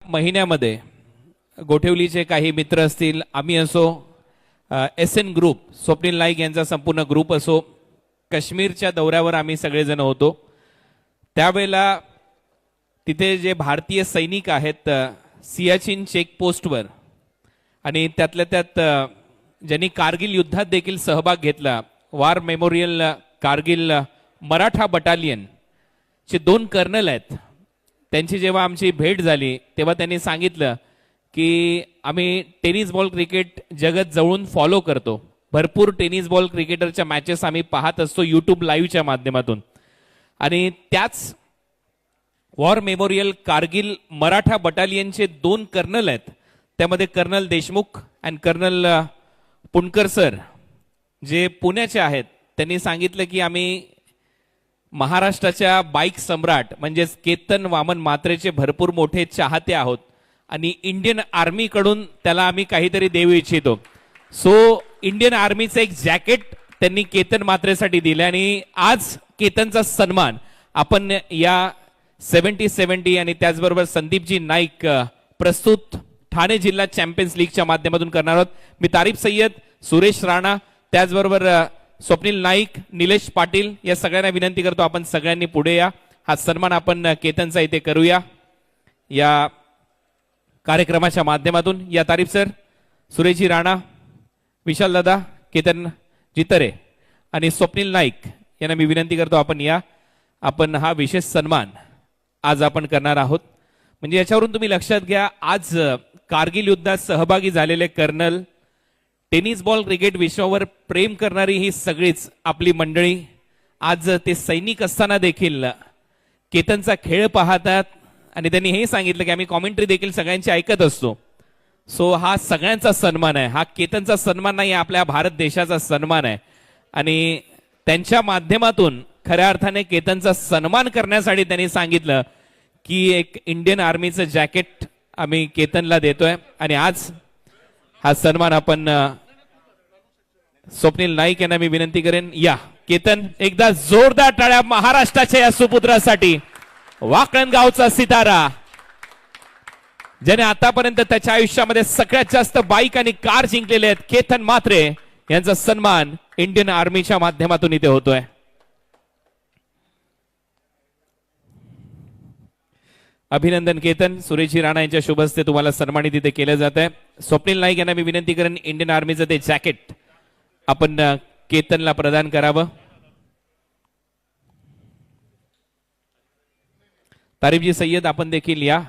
महिन्यामध्ये गोठेवलीचे काही मित्र असतील, आम्ही असो, SN ग्रुप, स्वप्नील नाईक यांचा संपूर्ण ग्रुप असो, काश्मीरच्या दौऱ्यावर आम्ही सगळेजण होतो. त्यावेळेला तिथे जे भारतीय सैनिक आहेत सियाचीन चेकपोस्टवर आणि त्यातल्या त्यात ज्यांनी कारगिल युद्धात देखील सहभाग घेतला, war memorial Kargil Maratha battalion चे 2 कर्नल आहेत. त्यांची जेव्हा आमची भेट झाली तेव्हा त्यांनी सांगितलं की आम्ही टेनिस बॉल क्रिकेट जगत जवळून फॉलो करतो, भरपूर टेनिस बॉल क्रिकेटरच्या मॅचेस आम्ही पाहत असतो यूट्यूब लाईव्हच्या माध्यमातून. आणि त्याच वॉर मेमोरियल कारगिल मराठा बटालियनचे 2 कर्नल आहेत. त्यामध्ये कर्नल देशमुख आणि कर्नल पुणकर सर जे पुण्याचे आहेत. त्यांनी सांगितलं की आम्ही महाराष्ट्राच्या बाईक सम्राट म्हणजेच केतन वामन मात्रेचे भरपूर मोठे चाहते आहोत आणि इंडियन आर्मी कडून त्याला आम्ही काहीतरी देऊ इच्छितो. सो इंडियन आर्मीचं एक जॅकेट त्यांनी केतन मात्रेसाठी दिले आणि आज केतनचा सन्मान आपण या 70-70 आणि त्याचबरोबर संदीपजी नाईक प्रस्तुत ठाणे जिल्हा चॅम्पियन्स लीगच्या माध्यमातून करणार आहोत. मी तारीफ सय्यद, सुरेश राणा, त्याचबरोबर स्वप्नील नाईक, निलेश पाटील या सगळ्यांना विनंती करतो आपण सगळ्यांनी पुढे या. हा सन्मान आपण केतनचा इथे करूया या कार्यक्रमाच्या माध्यमातून. या तारीफ सर, सुरेशजी राणा, विशाल दादा, केतन जितरे आणि स्वप्नील नाईक यांना मी विनंती करतो आपण या. आपण हा विशेष सन्मान आज आपण करणार आहोत. म्हणजे याच्यावरून तुम्ही लक्षात घ्या, आज कारगिल युद्धात सहभागी झालेले कर्नल, टेनिस बॉल क्रिकेट विश्वावर प्रेम करणारी ही सगळीच आपली मंडळी आज ते सैनिक असताना देखील केतनचा खेळ पाहतात आणि त्यांनी हे सांगितलं की आम्ही कॉमेंट्री देखील सगळ्यांची ऐकत असतो. सो हा सगळ्यांचा सन्मान आहे, हा केतनचा सन्मान नाही, आपल्या भारत देशाचा सन्मान आहे. आणि त्यांच्या माध्यमातून खऱ्या अर्थाने केतनचा सन्मान करण्यासाठी त्यांनी सांगितलं की एक इंडियन आर्मीचं जॅकेट आम्ही केतनला देतोय. आणि आज हा सन्मान आपण स्वप्नील नाईक यांना मी विनंती करेन, या केतन एकदा जोरदार टाळ्या महाराष्ट्राच्या या सुपुत्रासाठी. वाकण गावचा सितारा, ज्याने आतापर्यंत त्याच्या आयुष्यामध्ये सगळ्यात जास्त बाईक आणि कार जिंकलेले आहेत, केतन मात्रे यांचा सन्मान इंडियन आर्मीच्या माध्यमातून इथे होतोय. अभिनंदन केतन. सुरेशजी राणा यांच्या शुभ हस्ते तुम्हाला सन्मानित इथे केलं जात आहे. स्वप्नील नाईक यांना मी विनंती करेन, इंडियन आर्मीचं ते जॅकेट आपण केतनला प्रदान करावं. तारीफजी सय्यद आपण देखील या.